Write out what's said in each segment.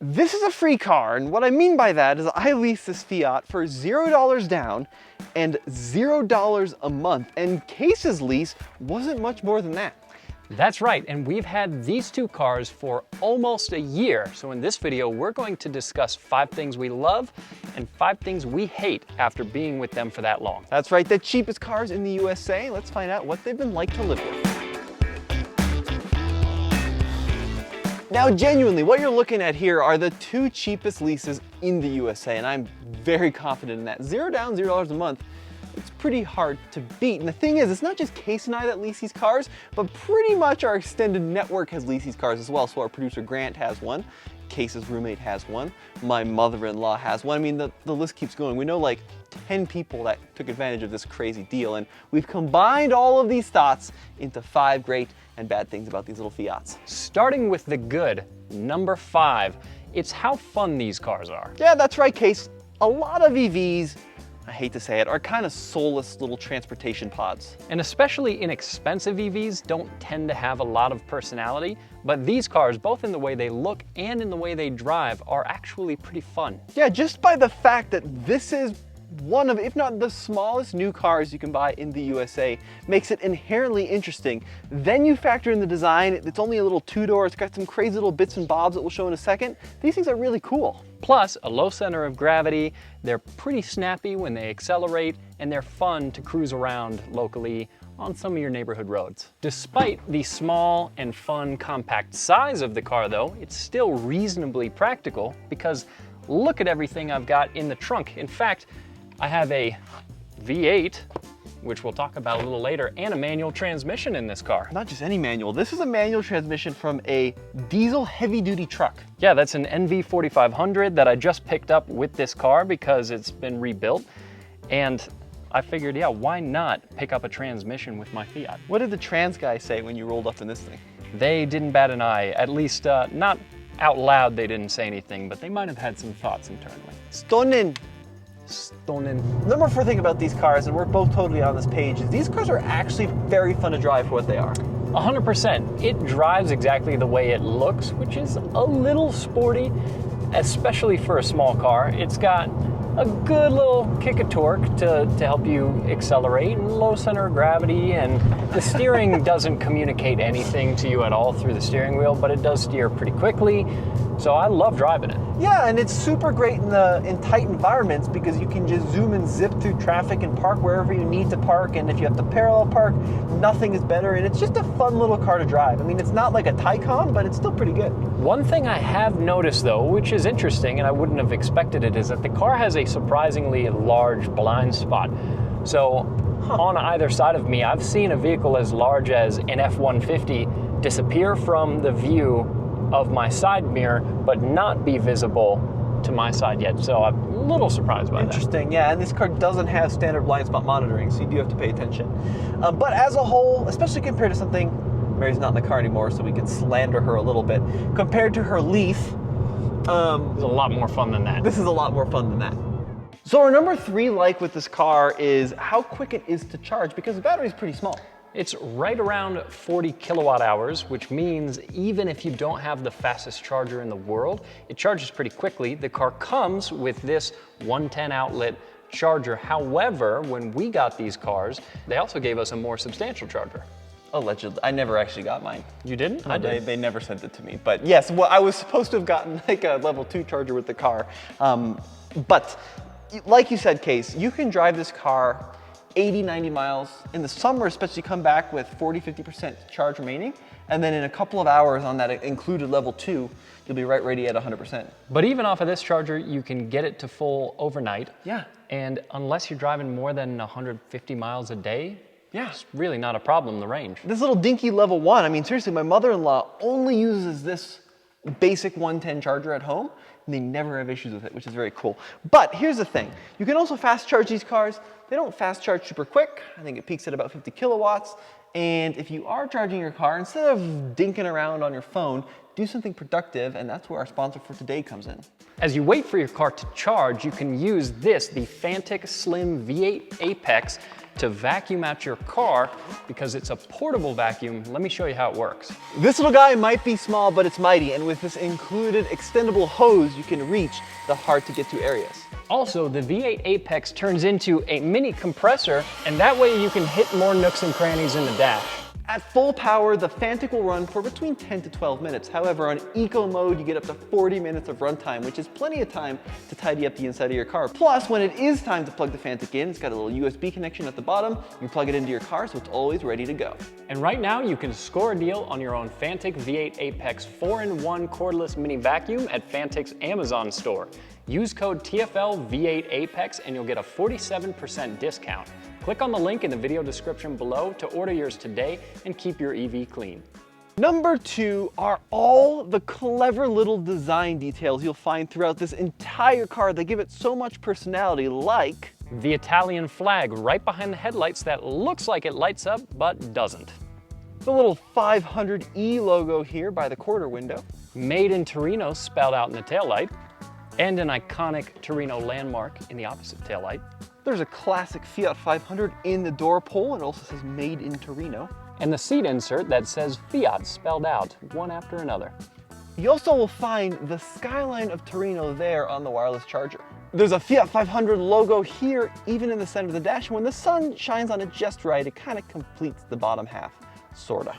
This is a free car, and what I mean by that is I leased this Fiat for $0 down and $0 a month, and Kase's lease wasn't much more than that. That's right, and we've had these two cars for almost a year. So in this video, we're going to discuss 5 things we love and 5 things we hate after being with them for that long. That's right, the cheapest cars in the USA. Let's find out what they've been like to live with. Now, genuinely, what you're looking at here are the 2 cheapest leases in the USA, and I'm very confident in that. $0 down, $0 a month. It's pretty hard to beat. And the thing is, it's not just Kase and I that lease these cars, but pretty much our extended network has leased these cars as well. So our producer Grant has one, Kase's roommate has one, my mother-in-law has one. I mean, the list keeps going. We know like 10 people that took advantage of this crazy deal, and we've combined all of these thoughts into 5 great and bad things about these little Fiats. Starting with the good, number 5, it's how fun these cars are. Yeah, that's right, Kase. A lot of EVs, I hate to say it, are kind of soulless little transportation pods. And especially inexpensive EVs don't tend to have a lot of personality, but these cars, both in the way they look and in the way they drive, are actually pretty fun. Yeah, just by the fact that this is one of, if not the smallest new cars you can buy in the USA, makes it inherently interesting. Then you factor in the design. It's only a little 2-door. It's got some crazy little bits and bobs that we'll show in a second. These things are really cool. Plus, a low center of gravity, they're pretty snappy when they accelerate, and they're fun to cruise around locally on some of your neighborhood roads. Despite the small and fun compact size of the car though, it's still reasonably practical because look at everything I've got in the trunk. In fact, I have a V8, which we'll talk about a little later, and a manual transmission in this car. Not just any manual. This is a manual transmission from a diesel heavy-duty truck. Yeah, that's an NV 4500 that I just picked up with this car because it's been rebuilt. And I figured, yeah, why not pick up a transmission with my Fiat? What did the trans guy say when you rolled up in this thing? They didn't bat an eye. At least not out loud they didn't say anything, but they might have had some thoughts internally. Stunning. Stunning. Number 4 thing about these cars, and we're both totally on this page, is these cars are actually very fun to drive for what they are. 100%. It drives exactly the way it looks, which is a little sporty, especially for a small car. It's got a good little kick of torque to help you accelerate, and low center of gravity, and the steering doesn't communicate anything to you at all through the steering wheel, but it does steer pretty quickly, so I love driving it. Yeah, and it's super great in tight environments because you can just zoom and zip through traffic and park wherever you need to park, and if you have to parallel park, nothing is better, and it's just a fun little car to drive. I mean, it's not like a Taycan, but it's still pretty good. One thing I have noticed though, which is interesting, and I wouldn't have expected it, is that the car has a surprisingly large blind spot. So on either side of me, I've seen a vehicle as large as an F-150 disappear from the view of my side mirror, but not be visible to my side yet. So I'm a little surprised by that. Interesting, yeah, and this car doesn't have standard blind spot monitoring, so you do have to pay attention. But as a whole, especially compared to something, Mary's not in the car anymore, so we can slander her a little bit. Compared to her Leaf, it's a lot more fun than that. This is a lot more fun than that. So our number 3 like with this car is how quick it is to charge, because the battery is pretty small. It's right around 40 kilowatt hours, which means even if you don't have the fastest charger in the world, it charges pretty quickly. The car comes with this 110 outlet charger. However, when we got these cars, they also gave us a more substantial charger. Allegedly. I never actually got mine. You didn't? No, I did. They never sent it to me. But yes, well, I was supposed to have gotten like a level 2 charger with the car. But like you said, Kase, you can drive this car 80, 90 miles. In the summer, especially, come back with 40, 50% charge remaining. And then in a couple of hours on that included level 2, you'll be right ready at 100%. But even off of this charger, you can get it to full overnight. Yeah. And unless you're driving more than 150 miles a day, yeah, it's really not a problem, the range. This little dinky level 1, I mean, seriously, my mother-in-law only uses this basic 110 charger at home, and they never have issues with it, which is very cool. But here's the thing. You can also fast charge these cars. They don't fast charge super quick. I think it peaks at about 50 kilowatts. And if you are charging your car, instead of dinking around on your phone, do something productive, and that's where our sponsor for today comes in. As you wait for your car to charge, you can use this, the Fanttik Slim V8 Apex, to vacuum out your car because it's a portable vacuum. Let me show you how it works. This little guy might be small, but it's mighty, and with this included extendable hose, you can reach the hard to get to areas. Also, the V8 Apex turns into a mini compressor, and that way you can hit more nooks and crannies in the dash. At full power, the Fanttik will run for between 10 to 12 minutes. However, on eco mode, you get up to 40 minutes of runtime, which is plenty of time to tidy up the inside of your car. Plus, when it is time to plug the Fanttik in, it's got a little USB connection at the bottom. You plug it into your car, so it's always ready to go. And right now, you can score a deal on your own Fanttik V8 Apex 4-in-1 cordless mini vacuum at Fantik's Amazon store. Use code TFL V8 Apex and you'll get a 47% discount. Click on the link in the video description below to order yours today and keep your EV clean. Number 2 are all the clever little design details you'll find throughout this entire car that give it so much personality, like the Italian flag right behind the headlights that looks like it lights up but doesn't. The little 500e logo here by the quarter window. Made in Torino spelled out in the taillight. And an iconic Torino landmark in the opposite taillight. There's a classic Fiat 500 in the door pole, and it also says made in Torino. And the seat insert that says Fiat spelled out, one after another. You also will find the skyline of Torino there on the wireless charger. There's a Fiat 500 logo here, even in the center of the dash. When the sun shines on it just right, it kind of completes the bottom half, sorta.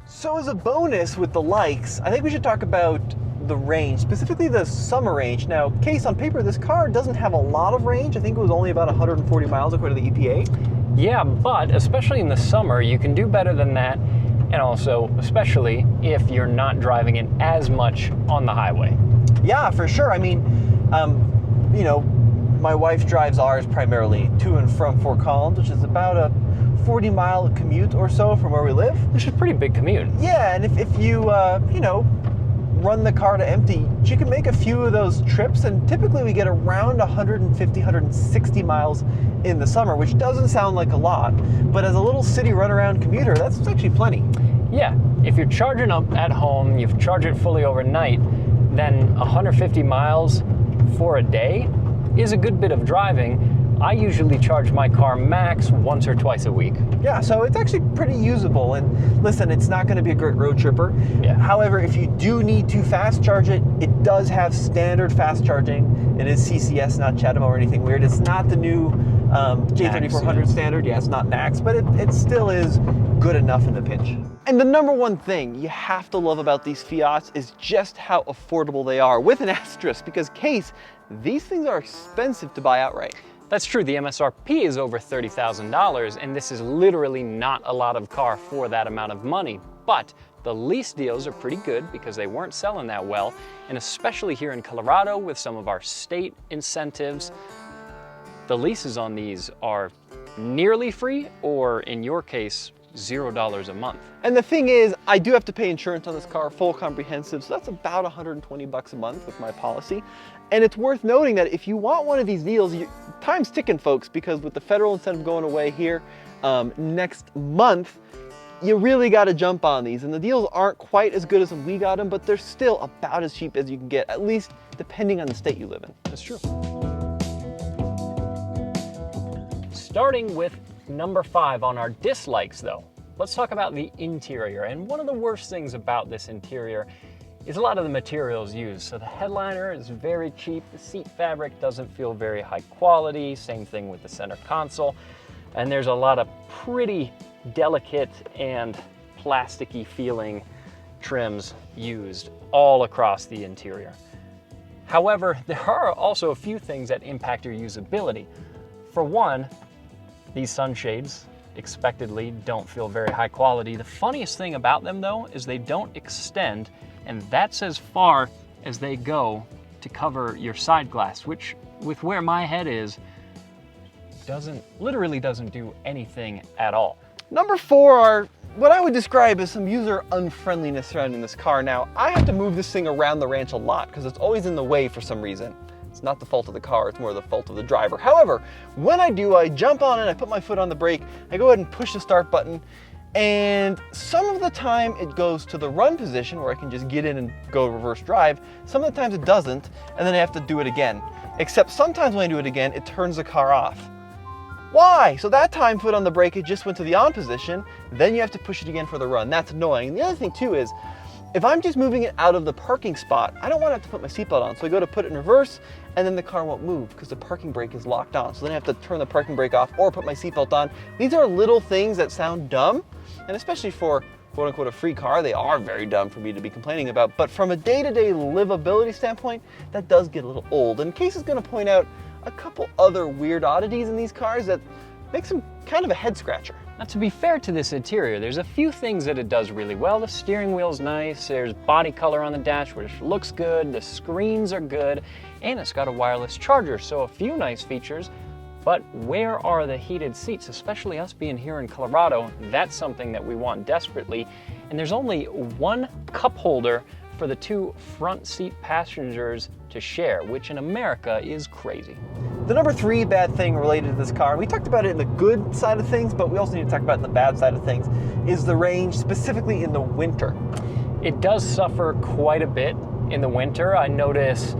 So as a bonus with the likes, I think we should talk about the range, specifically the summer range. Now, Kase, on paper, this car doesn't have a lot of range. I think it was only about 140 miles according to the EPA. Yeah, but especially in the summer, you can do better than that. And also, especially if you're not driving it as much on the highway. Yeah, for sure. I mean, you know, my wife drives ours primarily to and from Fort Collins, which is about a 40-mile commute or so from where we live. Which is a pretty big commute. Yeah, and if you, you know, run the car to empty, you can make a few of those trips, and typically we get around 150, 160 miles in the summer, which doesn't sound like a lot, but as a little city runaround commuter, that's actually plenty. Yeah, if you're charging up at home, you've charged it fully overnight, then 150 miles for a day is a good bit of driving. I usually charge my car max once or twice a week. Yeah, so it's actually pretty usable. And listen, it's not going to be a great road tripper. Yeah. However, if you do need to fast charge it, it does have standard fast charging. It is CCS, not CHAdeMO or anything weird. It's not the new J3400 standard. Yeah, it's not NACS, but it still is good enough in the pinch. And the number one thing you have to love about these Fiats is just how affordable they are, with an asterisk, because Kase, these things are expensive to buy outright. That's true, the MSRP is over $30,000, and this is literally not a lot of car for that amount of money. But the lease deals are pretty good because they weren't selling that well, and especially here in Colorado with some of our state incentives, the leases on these are nearly free, or in your case, $0 a month. And the thing is, I do have to pay insurance on this car, full comprehensive, so that's about 120 bucks a month with my policy. And it's worth noting that if you want one of these deals, time's ticking, folks, because with the federal incentive going away here next month, you really got to jump on these. And the deals aren't quite as good as when we got them, but they're still about as cheap as you can get, at least depending on the state you live in. That's true. Starting with number 5 on our dislikes, though, let's talk about the interior. And one of the worst things about this interior is a lot of the materials used. So the headliner is very cheap, the seat fabric doesn't feel very high quality, same thing with the center console, and there's a lot of pretty delicate and plasticky feeling trims used all across the interior. However, there are also a few things that impact your usability. For one, these sunshades expectedly don't feel very high quality. The funniest thing about them, though, is they don't extend, and that's as far as they go to cover your side glass, which, with where my head is, literally doesn't do anything at all. Number 4 are what I would describe as some user unfriendliness surrounding this car. Now, I have to move this thing around the ranch a lot because it's always in the way for some reason. It's not the fault of the car, it's more the fault of the driver. However, when I do, I jump on it, I put my foot on the brake, I go ahead and push the start button, and some of the time it goes to the run position where I can just get in and go reverse drive. Some of the times it doesn't, and then I have to do it again. Except sometimes when I do it again, it turns the car off. Why? So that time foot on the brake, it just went to the on position, then you have to push it again for the run. That's annoying. And the other thing too is, if I'm just moving it out of the parking spot, I don't want to have to put my seatbelt on. So I go to put it in reverse, and then the car won't move because the parking brake is locked on. So then I have to turn the parking brake off or put my seatbelt on. These are little things that sound dumb, and especially for quote unquote a free car, they are very dumb for me to be complaining about. But from a day-to-day livability standpoint, that does get a little old. And Kase is going to point out a couple other weird oddities in these cars that makes them kind of a head scratcher. Now, to be fair to this interior, there's a few things that it does really well. The steering wheel's nice, there's body color on the dash which looks good, the screens are good, and it's got a wireless charger, so a few nice features. But where are the heated seats? Especially us being here in Colorado, that's something that we want desperately. And there's only one cup holder for the two front seat passengers to share, which in America is crazy. The number 3 bad thing related to this car, and we talked about it in the good side of things, but we also need to talk about it in the bad side of things, is the range, specifically in the winter. It does suffer quite a bit in the winter. I notice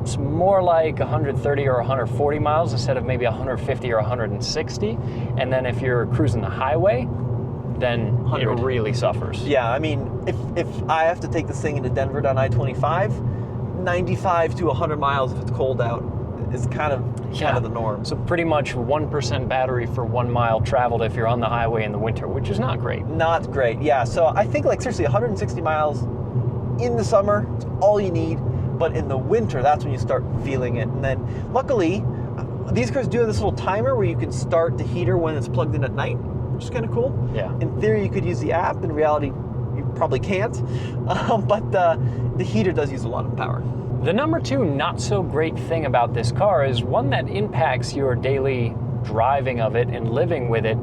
it's more like 130 or 140 miles instead of maybe 150 or 160. And then if you're cruising the highway, then it really suffers. Yeah, I mean, if I have to take this thing into Denver down I-25, 95 to 100 miles if it's cold out is kind of the norm. So pretty much 1% battery for 1 mile traveled if you're on the highway in the winter, which is not great. Not great, yeah. So I think like seriously 160 miles in the summer, it's all you need. But in the winter, that's when you start feeling it. And then luckily, these cars do have this little timer where you can start the heater when it's plugged in at night, which is kind of cool. Yeah. In theory, you could use the app. In reality, you probably can't. But the heater does use a lot of power. The number 2 not so great thing about this car is one that impacts your daily driving of it and living with it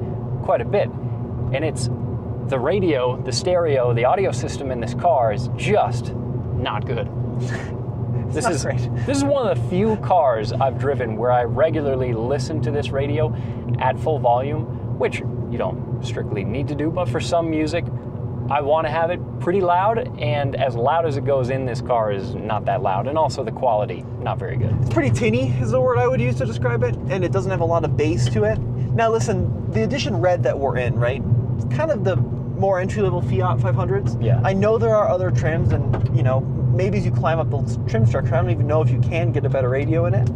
quite a bit. And it's the radio, the stereo, the audio system in this car is just not good. This is one of the few cars I've driven where I regularly listen to this radio at full volume, which you don't strictly need to do, but for some music, I want to have it pretty loud, and as loud as it goes in this car is not that loud, and also the quality, not very good. It's pretty tinny is the word I would use to describe it, and it doesn't have a lot of bass to it. Now listen, the edition red that we're in, right, it's kind of the more entry-level Fiat 500s. Yeah. I know there are other trims, and you know, maybe as you climb up the trim structure, I don't even know if you can get a better radio in it.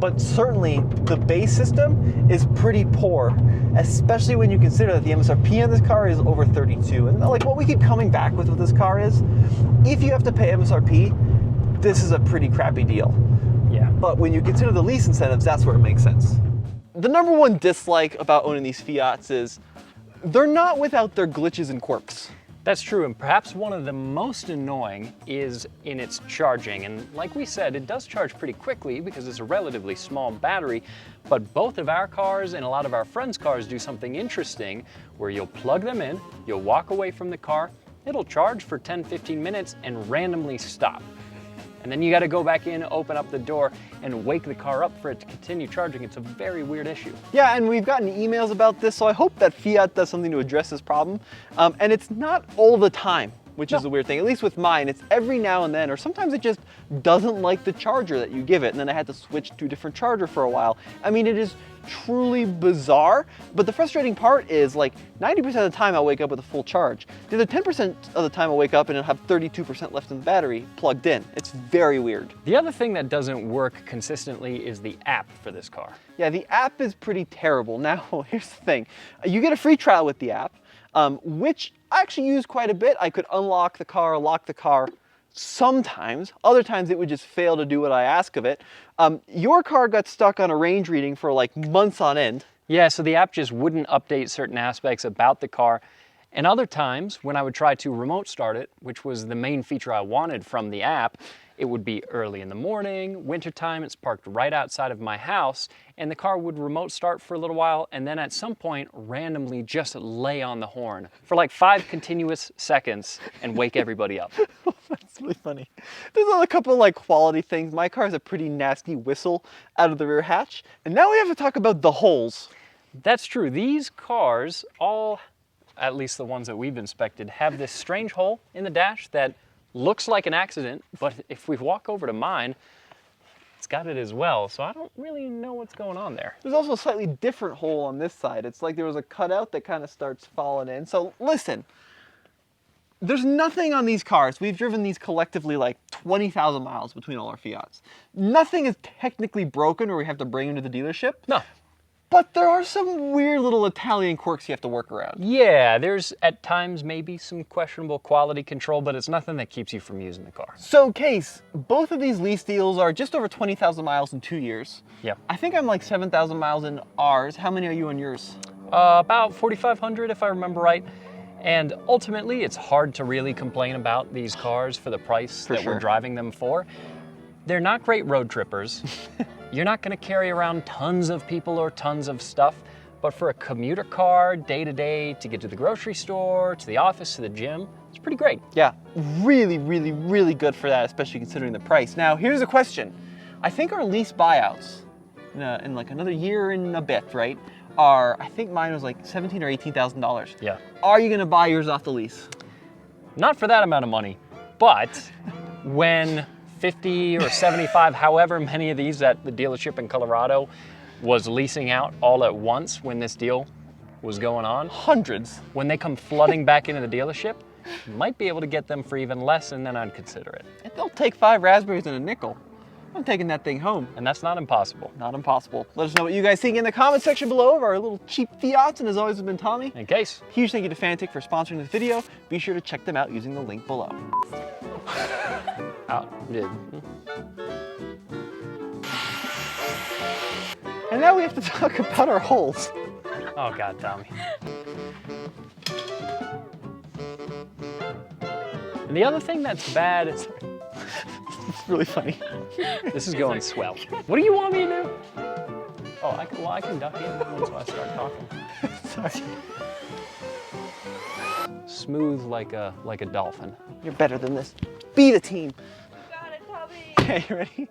But certainly the bass system is pretty poor, especially when you consider that the MSRP on this car is over 32. And like what we keep coming back with this car is, if you have to pay MSRP, this is a pretty crappy deal. Yeah. But when you consider the lease incentives, that's where it makes sense. The number 1 dislike about owning these Fiats is they're not without their glitches and quirks. That's true, and perhaps one of the most annoying is in its charging. And like we said, it does charge pretty quickly because it's a relatively small battery, but both of our cars and a lot of our friends' cars do something interesting where you'll plug them in, you'll walk away from the car, it'll charge for 10-15 minutes and randomly stop. And then you got to go back in, open up the door, and wake the car up for it to continue charging. It's a very weird issue. Yeah, and we've gotten emails about this, so I hope that Fiat does something to address this problem. And it's not all the time, which is the weird thing. At least with mine, it's every now and then, or sometimes it just doesn't like the charger that you give it, and then I had to switch to a different charger for a while. I mean, it is truly bizarre, but the frustrating part is like 90% of the time I'll wake up with a full charge. The other 10% of the time I'll wake up and it'll have 32% left in the battery plugged in. It's very weird. The other thing that doesn't work consistently is the app for this car. Yeah, the app is pretty terrible. Now, here's the thing. You get a free trial with the app, which I actually use quite a bit. I could unlock the car, lock the car sometimes. Other times it would just fail to do what I ask of it. Your car got stuck on a range reading for like months on end. Yeah, so the app just wouldn't update certain aspects about the car. And other times when I would try to remote start it, which was the main feature I wanted from the app, it would be early in the morning, wintertime, it's parked right outside of my house, and the car would remote start for a little while, and then at some point randomly just lay on the horn for like 5 continuous seconds and wake everybody up. That's really funny. There's a couple like quality things. My car has a pretty nasty whistle out of the rear hatch. And now we have to talk about the holes. That's true. These cars, all, at least the ones that we've inspected, have this strange hole in the dash that looks like an accident, but if we walk over to mine, It's got it as well, so I don't really know what's going on there. There's also a slightly different hole on this side. It's like there was a cutout that kind of starts falling in. So listen, there's nothing on these cars. We've driven these collectively like 20,000 miles between all our Fiats. Nothing is technically broken or we have to bring them to the dealership. No. But there are some weird little Italian quirks you have to work around. Yeah, there's at times maybe some questionable quality control, but it's nothing that keeps you from using the car. So Kase, both of these lease deals are just over 20,000 miles in 2 years. Yep. I think I'm like 7,000 miles in ours. How many are you on yours? About 4,500 if I remember right. And ultimately, it's hard to really complain about these cars for the price that we're driving them for. They're not great road trippers. You're not gonna carry around tons of people or tons of stuff, but for a commuter car, day to day, to get to the grocery store, to the office, to the gym, it's pretty great. Yeah, really, really, really good for that, especially considering the price. Now, here's a question. I think our lease buyouts in like another year and a bit, right, are, I think mine was like $17,000 or $18,000. Yeah. Are you gonna buy yours off the lease? Not for that amount of money, but when 50 or 75, however many of these at the dealership in Colorado was leasing out all at once when this deal was going on. Hundreds. When they come flooding back into the dealership, you might be able to get them for even less, and then I'd consider it. And they'll take 5 raspberries and a nickel. I'm taking that thing home. And that's not impossible. Not impossible. Let us know what you guys think in the comment section below of our little cheap Fiats, and as always, it's been Tommy. In Kase. Huge thank you to Fanttik for sponsoring this video. Be sure to check them out using the link below. And now we have to talk about our holes. Oh God, Tommy. And the other thing that's bad is... It's really funny. This is going swell. What do you want me to do? Oh, I can duck in once I start talking. Sorry. Smooth like a dolphin. You're better than this. Be the team. You got it, Tommy. Okay, you ready?